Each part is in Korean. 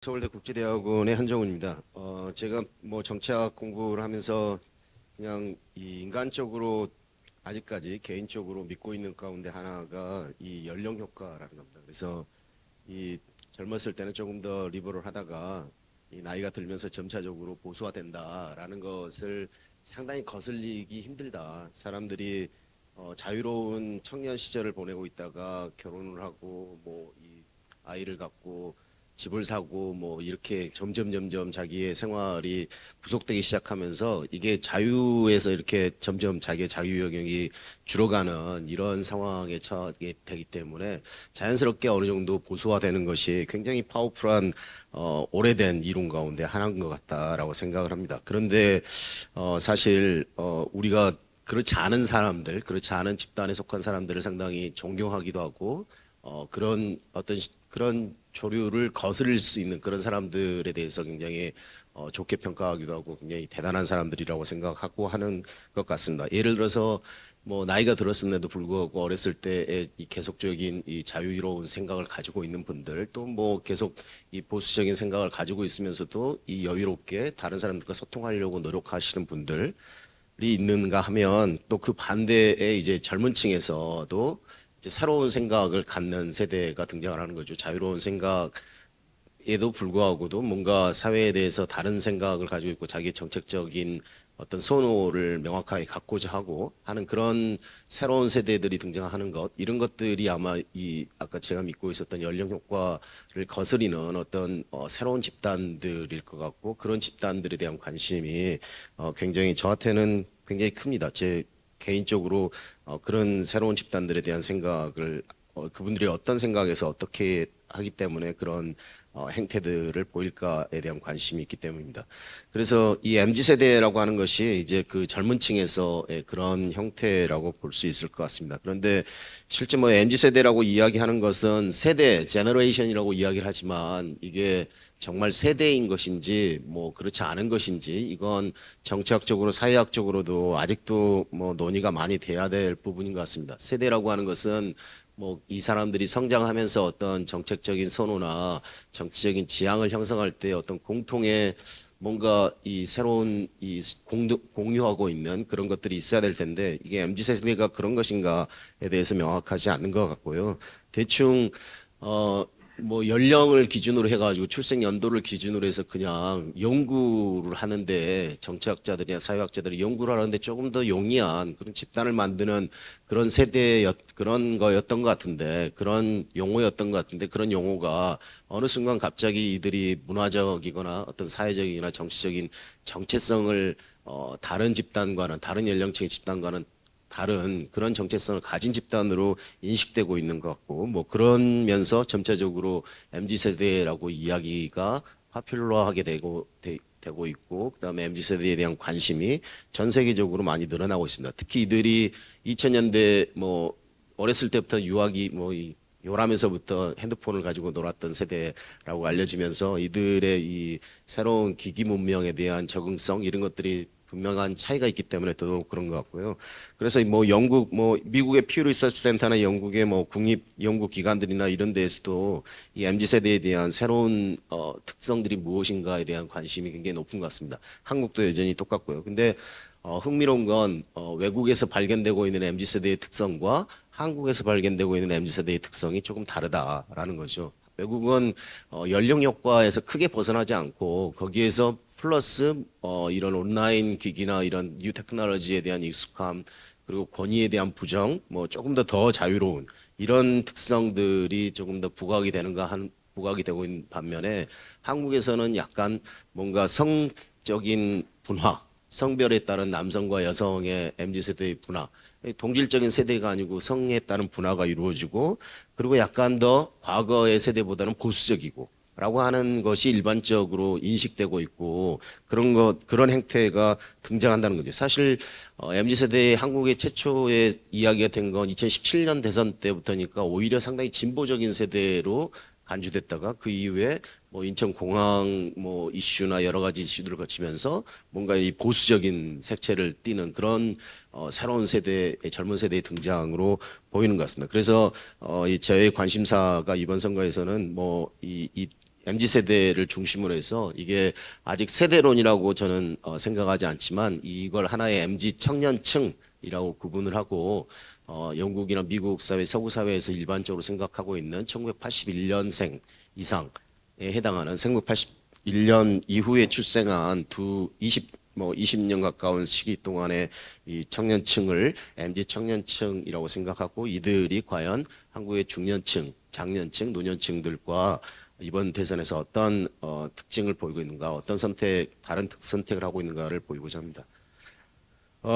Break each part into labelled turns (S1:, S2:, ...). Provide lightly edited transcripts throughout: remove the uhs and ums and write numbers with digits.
S1: 서울대 국제대학원의 한정훈입니다. 제가 뭐 정치학 공부를 하면서 그냥 이 인간적으로 아직까지 개인적으로 믿고 있는 가운데 하나가 이 연령 효과라는 겁니다. 그래서 이 젊었을 때는 조금 더 리버럴 하다가 이 나이가 들면서 점차적으로 보수화된다라는 것을 상당히 거슬리기 힘들다. 사람들이 자유로운 청년 시절을 보내고 있다가 결혼을 하고 뭐 이 아이를 갖고 집을 사고 뭐 이렇게 점점 자기의 생활이 구속되기 시작하면서 이게 자유에서 이렇게 점점 자기의 자유 영역이 줄어가는 이런 상황에 처하게 되기 때문에 자연스럽게 어느 정도 보수화되는 것이 굉장히 파워풀한 오래된 이론 가운데 하나인 것 같다라고 생각을 합니다. 그런데 사실 우리가 그렇지 않은 사람들, 그렇지 않은 집단에 속한 사람들을 상당히 존경하기도 하고 그런 그런 조류를 거스를 수 있는 그런 사람들에 대해서 굉장히 좋게 평가하기도 하고 굉장히 대단한 사람들이라고 생각하고 하는 것 같습니다. 예를 들어서 뭐 나이가 들었음에도 불구하고 어렸을 때의 이 계속적인 이 자유로운 생각을 가지고 있는 분들 또 뭐 계속 이 보수적인 생각을 가지고 있으면서도 이 여유롭게 다른 사람들과 소통하려고 노력하시는 분들이 있는가 하면 또 그 반대에 이제 젊은 층에서도 이제 새로운 생각을 갖는 세대가 등장을 하는 거죠. 자유로운 생각에도 불구하고도 뭔가 사회에 대해서 다른 생각을 가지고 있고 자기 정책적인 어떤 선호를 명확하게 갖고자 하고 하는 그런 새로운 세대들이 등장하는 것, 이런 것들이 아마 이 아까 제가 믿고 있었던 연령 효과를 거스리는 어떤 새로운 집단들일 것 같고 그런 집단들에 대한 관심이 굉장히 저한테는 굉장히 큽니다. 제 개인적으로 그런 새로운 집단들에 대한 생각을 그분들이 어떤 생각에서 어떻게 하기 때문에 그런 행태들을 보일까에 대한 관심이 있기 때문입니다. 그래서 이 MZ 세대라고 하는 것이 이제 그 젊은 층에서의 그런 형태라고 볼 수 있을 것 같습니다. 그런데 실제 뭐 MZ 세대라고 이야기하는 것은 세대, 제너레이션이라고 이야기를 하지만 이게 정말 세대인 것인지 뭐 그렇지 않은 것인지 이건 정치학적으로 사회학적으로도 아직도 뭐 논의가 많이 돼야 될 부분인 것 같습니다. 세대라고 하는 것은 뭐 이 사람들이 성장하면서 어떤 정책적인 선호나 정치적인 지향을 형성할 때 어떤 공통의 뭔가 이 새로운 이 공유하고 있는 그런 것들이 있어야 될 텐데 이게 MZ 세대가 그런 것인가에 대해서 명확하지 않는 것 같고요. 대충 어 뭐 연령을 기준으로 해가지고 출생 연도를 기준으로 해서 그냥 연구를 하는데 정치학자들이나 사회학자들이 연구를 하는데 조금 더 용이한 그런 집단을 만드는 그런 그런 거였던 것 같은데 그런 용어였던 것 같은데 그런 용어가 어느 순간 갑자기 이들이 문화적이거나 어떤 사회적이거나 정치적인 정체성을 다른 집단과는 다른 연령층의 집단과는 다른 그런 정체성을 가진 집단으로 인식되고 있는 것 같고 뭐 그러면서 점차적으로 MZ 세대라고 이야기가 파퓰러하게 되고 있고 그다음에 MZ 세대에 대한 관심이 전 세계적으로 많이 늘어나고 있습니다. 특히 이들이 2000년대 뭐 어렸을 때부터 유아기 뭐이 요람에서부터 핸드폰을 가지고 놀았던 세대라고 알려지면서 이들의 이 새로운 기기 문명에 대한 적응성 이런 것들이 분명한 차이가 있기 때문에 더더욱 그런 것 같고요. 그래서 뭐 미국의 퓨 리서치 센터나 영국의 뭐 국립 연구 기관들이나 이런 데에서도 이 MZ 세대에 대한 새로운 특성들이 무엇인가에 대한 관심이 굉장히 높은 것 같습니다. 한국도 여전히 똑같고요. 근데 흥미로운 건 외국에서 발견되고 있는 MZ 세대의 특성과 한국에서 발견되고 있는 MZ 세대의 특성이 조금 다르다라는 거죠. 외국은 연령 효과에서 크게 벗어나지 않고 거기에서 플러스 이런 온라인 기기나 이런 뉴 테크놀로지에 대한 익숙함 그리고 권위에 대한 부정 뭐 조금 더 자유로운 이런 특성들이 조금 더 부각이 되고 있는 반면에 한국에서는 약간 뭔가 성적인 분화 성별에 따른 남성과 여성의 MZ 세대의 분화 동질적인 세대가 아니고 성에 따른 분화가 이루어지고 그리고 약간 더 과거의 세대보다는 보수적이고 라고 하는 것이 일반적으로 인식되고 있고 그런 행태가 등장한다는 거죠. 사실 MZ 세대의 한국의 최초의 이야기가 된 건 2017년 대선 때부터니까 오히려 상당히 진보적인 세대로 간주됐다가 그 이후에 뭐 인천공항 뭐 이슈나 여러 가지 이슈들을 거치면서 뭔가 이 보수적인 색채를 띠는 그런 새로운 세대의 젊은 세대의 등장으로 보이는 것 같습니다. 그래서 이 저의 관심사가 이번 선거에서는 뭐이 MZ 세대를 중심으로 해서 이게 아직 세대론이라고 저는 생각하지 않지만 이걸 하나의 MZ 청년층이라고 구분을 하고 영국이나 미국 사회, 서구 사회에서 일반적으로 생각하고 있는 1981년생 이상에 해당하는 1981년 이후에 출생한 20년 가까운 시기 동안의 이 청년층을 MZ 청년층이라고 생각하고 이들이 과연 한국의 중년층, 장년층, 노년층들과 이번 대선에서 어떤 특징을 보이고 있는가, 어떤 다른 선택을 하고 있는가를 보이고자 합니다.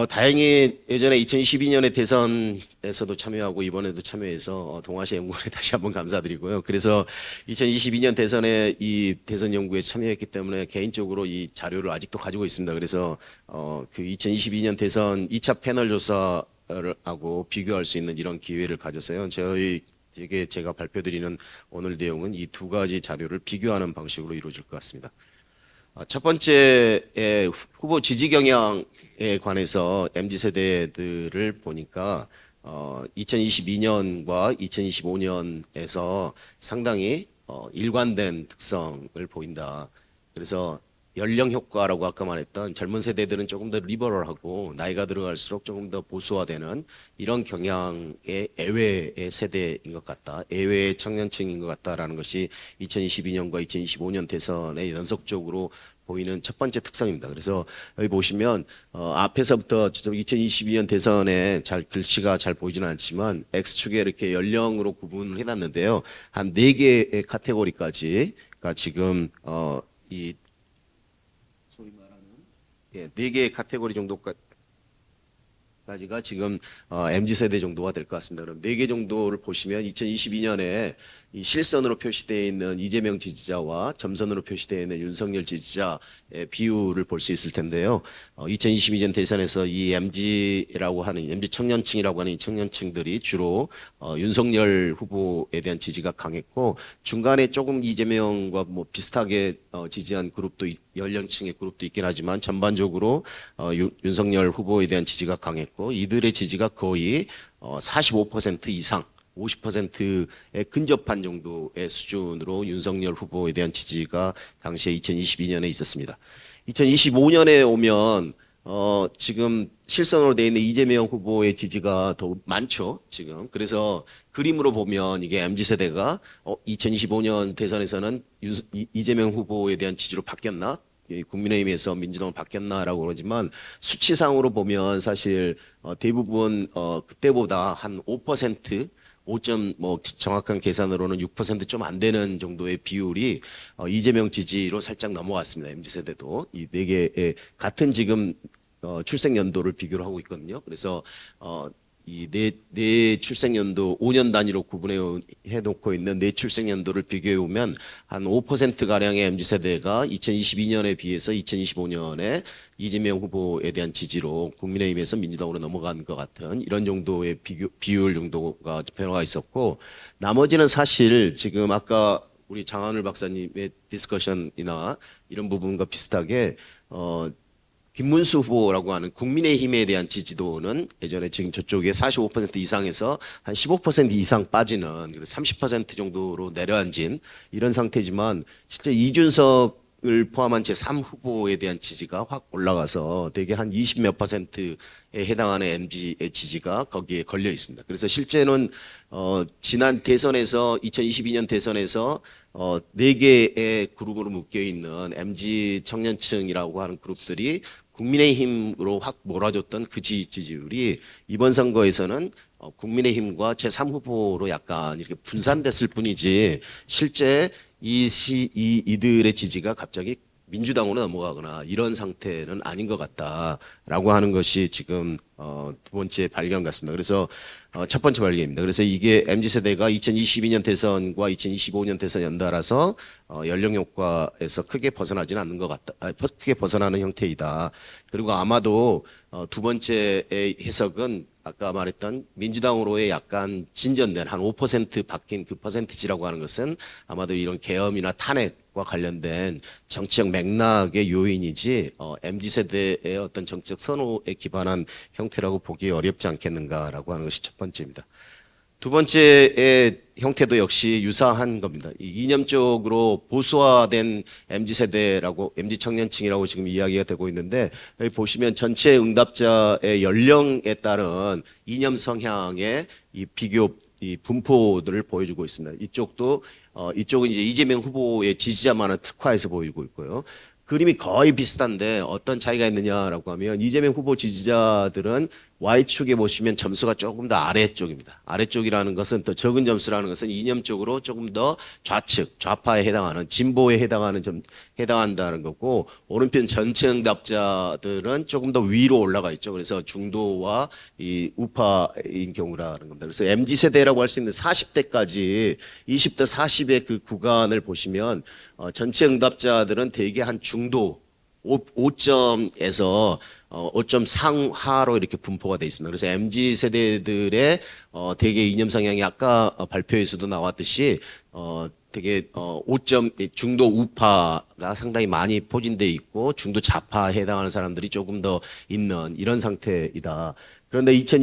S1: 다행히 예전에 2012년에 대선에서도 참여하고 이번에도 참여해서 동아시아 연구원에 다시 한번 감사드리고요. 그래서 2022년 대선에 이 대선 연구에 참여했기 때문에 개인적으로 이 자료를 아직도 가지고 있습니다. 그래서 그 2022년 대선 2차 패널 조사하고 비교할 수 있는 이런 기회를 가졌어요. 제가 발표드리는 오늘 내용은 이 두 가지 자료를 비교하는 방식으로 이루어질 것 같습니다. 첫 번째 후보 지지 경향에 관해서 MZ 세대들을 보니까 2022년과 2025년에서 상당히 일관된 특성을 보인다. 그래서 연령 효과라고 아까 말했던 젊은 세대들은 조금 더 리버럴하고 나이가 들어갈수록 조금 더 보수화되는 이런 경향의 예외의 세대인 것 같다. 예외의 청년층인 것 같다라는 것이 2022년과 2025년 대선에 연속적으로 보이는 첫 번째 특성입니다. 그래서 여기 보시면 앞에서부터 2022년 대선에 글씨가 잘 보이지는 않지만 X축에 이렇게 연령으로 구분을 해놨는데요. 한 4개의 카테고리까지가 지금 이 소위 말하는 4개의 카테고리 정도까지가 지금 MZ 세대 정도가 될 것 같습니다. 그럼 4개 정도를 보시면 2022년에 이 실선으로 표시되어 있는 이재명 지지자와 점선으로 표시되어 있는 윤석열 지지자의 비율을 볼 수 있을 텐데요. 2022년 대선에서 이 MZ라고 하는 MZ 청년층이라고 하는 이 청년층들이 주로 윤석열 후보에 대한 지지가 강했고 중간에 조금 이재명과 뭐 비슷하게 지지한 그룹도 연령층의 그룹도 있긴 하지만 전반적으로 윤석열 후보에 대한 지지가 강했고 이들의 지지가 거의 45% 이상 50%에 근접한 정도의 수준으로 윤석열 후보에 대한 지지가 당시에 2022년에 있었습니다. 2025년에 오면 지금 실선으로 되어 있는 이재명 후보의 지지가 더 많죠, 지금. 그래서 그림으로 보면 이게 MZ 세대가 2025년 대선에서는 이재명 후보에 대한 지지로 바뀌었나? 국민의힘에서 민주당으로 바뀌었나라고 그러지만 수치상으로 보면 사실 대부분 그때보다 한 5% 5점 뭐 정확한 계산으로는 6% 좀 안 되는 정도의 비율이 이재명 지지로 살짝 넘어갔습니다. MZ 세대도 이 4개의 같은 지금 출생 연도를 비교를 하고 있거든요. 그래서 이 네 출생 연도 5년 단위로 구분해 놓고 있는 네 출생 연도를 비교해 보면 한 5% 가량의 MZ 세대가 2022년에 비해서 2025년에 이재명 후보에 대한 지지로 국민의힘에서 민주당으로 넘어간 것 같은 이런 정도의 비율 정도가 변화가 있었고 나머지는 사실 지금 아까 우리 장한울 박사님의 디스커션이나 이런 부분과 비슷하게 김문수 후보라고 하는 국민의힘에 대한 지지도는 예전에 지금 저쪽에 45% 이상에서 한 15% 이상 빠지는 30% 정도로 내려앉은 이런 상태지만 실제 이준석을 포함한 제3후보에 대한 지지가 확 올라가서 되게 한 20몇 %에 해당하는 MZ의 지지가 거기에 걸려 있습니다. 그래서 실제는 지난 대선에서 2022년 대선에서 4개의 그룹으로 묶여 있는 MZ 청년층이라고 하는 그룹들이 국민의힘으로 확 몰아줬던 그 지지율이 이번 선거에서는 국민의힘과 제3후보로 약간 이렇게 분산됐을 뿐이지 실제 이들의 지지가 갑자기 민주당으로 넘어가거나 이런 상태는 아닌 것 같다라고 하는 것이 지금 두 번째 발견 같습니다. 그래서 첫 번째 발견입니다. 그래서 이게 MZ 세대가 2022년 대선과 2025년 대선 연달아서 연령 효과에서 크게 벗어나지는 않는 것 같다. 크게 벗어나는 형태이다. 그리고 아마도 두 번째의 해석은 아까 말했던 민주당으로의 약간 진전된 한 5% 바뀐 그 퍼센티지라고 하는 것은 아마도 이런 계엄이나 탄핵과 관련된 정치적 맥락의 요인이지 MZ 세대의 어떤 정책 선호에 기반한 형태라고 보기 어렵지 않겠는가라고 하는 것이 첫 번째입니다. 두 번째의 형태도 역시 유사한 겁니다. 이 이념적으로 보수화된 MZ세대라고, MZ청년층이라고 지금 이야기가 되고 있는데, 여기 보시면 전체 응답자의 연령에 따른 이념 성향의 이 비교, 이 분포들을 보여주고 있습니다. 이쪽도, 이쪽은 이제 이재명 후보의 지지자만을 특화해서 보이고 있고요. 그림이 거의 비슷한데 어떤 차이가 있느냐라고 하면 이재명 후보 지지자들은 Y축에 보시면 점수가 조금 더 아래쪽입니다. 아래쪽이라는 것은 더 적은 점수라는 것은 이념적으로 조금 더 좌측, 좌파에 해당하는 진보에 해당한다는 거고 오른편 전체 응답자들은 조금 더 위로 올라가 있죠. 그래서 중도와 이 우파인 경우라는 겁니다. 그래서 MZ 세대라고 할 수 있는 40대까지 20대 40의 그 구간을 보시면 전체 응답자들은 대개 한 중도 5점에서 5점 상하로 이렇게 분포가 돼 있습니다. 그래서 MZ 세대들의 대개 이념 성향이 아까 발표에서도 나왔듯이 되게 5점 중도 우파가 상당히 많이 포진돼 있고 중도 좌파에 해당하는 사람들이 조금 더 있는 이런 상태이다. 그런데 이쪽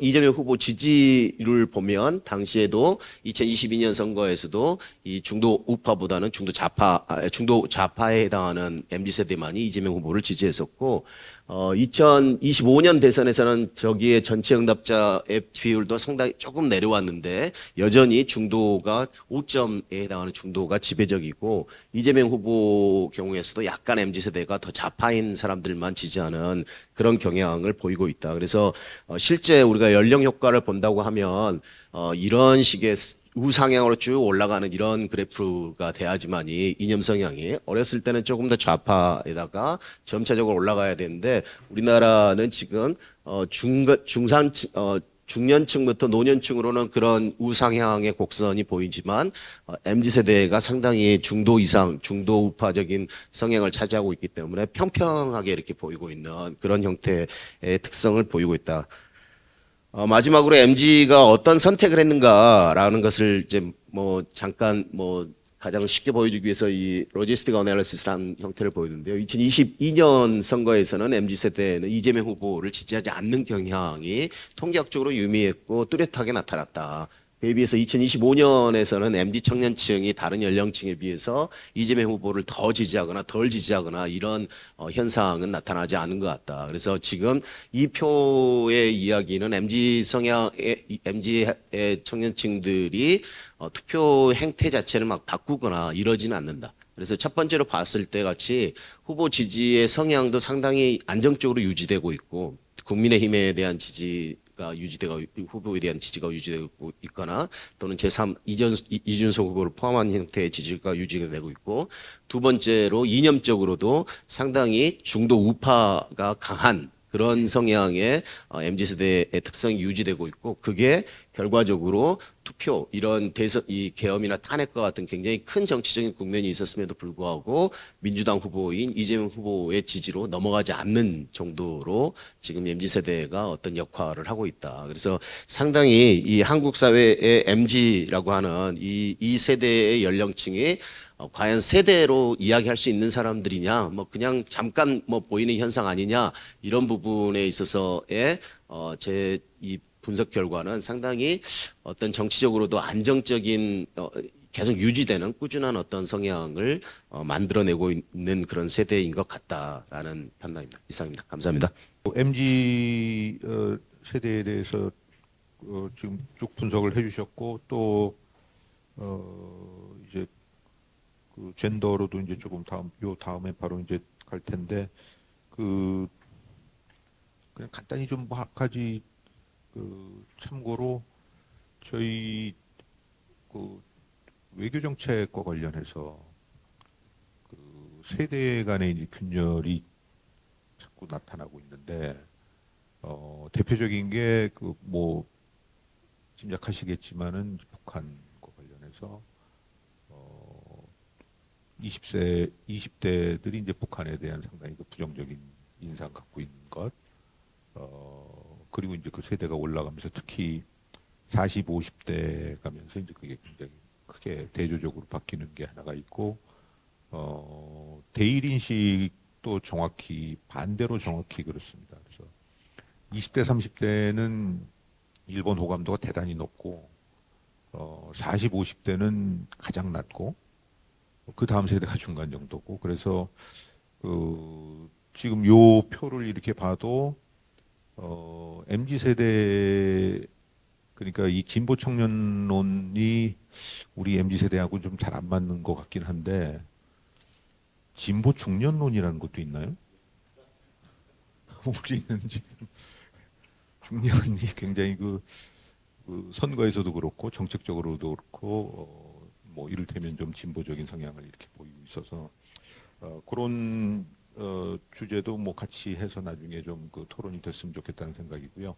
S1: 이재명 후보 지지를 보면 당시에도 2022년 선거에서도 이 중도 우파보다는 중도 좌파에 해당하는 MZ 세대만이 이재명 후보를 지지했었고 2025년 대선에서는 저기에 전체 응답자의 비율도 상당히 조금 내려왔는데 여전히 중도가 5점에 해당하는 중도가 지배적이고 이재명 후보 경우에서도 약간 MZ 세대가 더 좌파인 사람들만 지지하는 그런 경향을 보이고 있다. 그래서 실제 우리가 연령 효과를 본다고 하면 이런 식의 우상향으로 쭉 올라가는 이런 그래프가 돼야지만이 이념 성향이 어렸을 때는 조금 더 좌파에다가 점차적으로 올라가야 되는데 우리나라는 지금 중년층부터 노년층으로는 그런 우상향의 곡선이 보이지만 MZ 세대가 상당히 중도 이상, 중도 우파적인 성향을 차지하고 있기 때문에 평평하게 이렇게 보이고 있는 그런 형태의 특성을 보이고 있다. 마지막으로 MZ가 어떤 선택을 했는가라는 것을 이제 뭐 잠깐 뭐 가장 쉽게 보여주기 위해서 이 로지스틱 어널리시스라는 형태를 보여주는데요. 2022년 선거에서는 MZ 세대는 이재명 후보를 지지하지 않는 경향이 통계학적으로 유의미했고 뚜렷하게 나타났다. 그에 비해서 2025년에서는 MZ 청년층이 다른 연령층에 비해서 이재명 후보를 더 지지하거나 덜 지지하거나 이런 현상은 나타나지 않은 것 같다. 그래서 지금 이 표의 이야기는 MZ의 청년층들이 투표 행태 자체를 막 바꾸거나 이러지는 않는다. 그래서 첫 번째로 봤을 때 같이 후보 지지의 성향도 상당히 안정적으로 유지되고 있고 국민의힘에 대한 지지가 유지되고 후보에 대한 지지가 유지되고 있거나 또는 제3 이준석 후보를 포함한 형태의 지지가 유지가 되고 있고 두 번째로 이념적으로도 상당히 중도 우파가 강한 그런 성향의 MZ세대의 특성이 유지되고 있고 그게 결과적으로 투표 이런 대선 이 계엄이나 탄핵과 같은 굉장히 큰 정치적인 국면이 있었음에도 불구하고 민주당 후보인 이재명 후보의 지지로 넘어가지 않는 정도로 지금 MZ세대가 어떤 역할을 하고 있다. 그래서 상당히 이 한국 사회의 MZ라고 하는 이 세대의 연령층이 과연 세대로 이야기할 수 있는 사람들이냐, 뭐 그냥 잠깐 뭐 보이는 현상 아니냐 이런 부분에 있어서의 제 이 분석 결과는 상당히 어떤 정치적으로도 안정적인 계속 유지되는 꾸준한 어떤 성향을 만들어내고 있는 그런 세대인 것 같다라는 판단입니다. 이상입니다. 감사합니다.
S2: MZ 세대에 대해서 지금 쭉 분석을 해주셨고 또 이제 그 젠더로도 이제 조금 다음에 바로 이제 갈 텐데 그냥 간단히 좀 한 가지 참고로 저희 그 외교 정책과 관련해서 그 세대 간의 이제 균열이 자꾸 나타나고 있는데 대표적인 게 그 뭐 짐작하시겠지만은 북한과 관련해서 20대들이 이제 북한에 대한 상당히 그 부정적인 인상 갖고 있는 것, 그리고 이제 그 세대가 올라가면서 특히 40, 50대 가면서 이제 그게 굉장히 크게 대조적으로 바뀌는 게 하나가 있고, 대일 인식도 정확히 반대로 정확히 그렇습니다. 그래서 20대, 30대는 일본 호감도가 대단히 높고 40, 50대는 가장 낮고 그 다음 세대가 중간 정도고 그래서 지금 요 표를 이렇게 봐도 MZ 세대 그러니까 이 진보 청년론이 우리 MZ 세대하고 좀 잘 안 맞는 것 같긴 한데 진보 중년론이라는 것도 있나요? 우리는 지금 중년이 굉장히 그 선거에서도 그렇고 정책적으로도 그렇고 뭐 이를테면 좀 진보적인 성향을 이렇게 보이고 있어서 그런 주제도 뭐 같이 해서 나중에 좀 그 토론이 됐으면 좋겠다는 생각이고요.